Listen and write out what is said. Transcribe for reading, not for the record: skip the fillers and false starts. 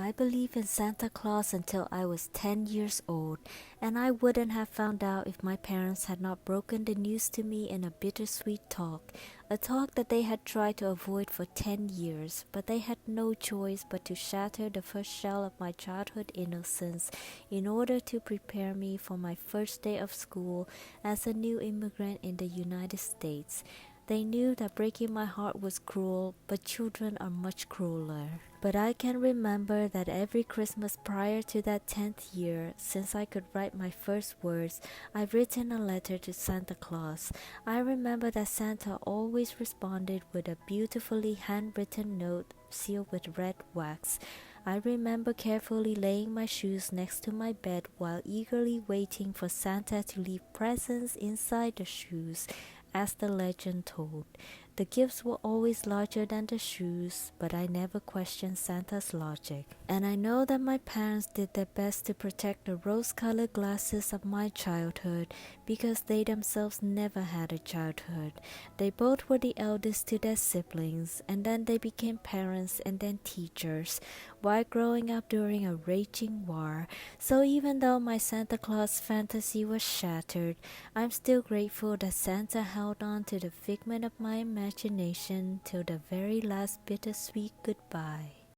I believed in Santa Claus until I was 10 years old, and I wouldn't have found out if my parents had not broken the news to me in a bittersweet talk, a talk that they had tried to avoid for 10 years, but they had no choice but to shatter the first shell of my childhood innocence in order to prepare me for my first day of school as a new immigrant in the United States. They knew that breaking my heart was cruel, but children are much crueler. But I can remember that every Christmas prior to that 10th year, since I could write my first words, I've written a letter to Santa Claus. I remember that Santa always responded with a beautifully handwritten note sealed with red wax. I remember carefully laying my shoes next to my bed while eagerly waiting for Santa to leave presents inside the shoes. As the legend told, the gifts were always larger than the shoes, but I never questioned Santa's logic. And I know that my parents did their best to protect the rose-colored glasses of my childhood because they themselves never had a childhood. They both were the eldest to their siblings, and then they became parents and then teachers, while growing up during a raging war. So even though my Santa Claus fantasy was shattered, I'm still grateful that Santa held on to the figment of my imagination till the very last bittersweet goodbye.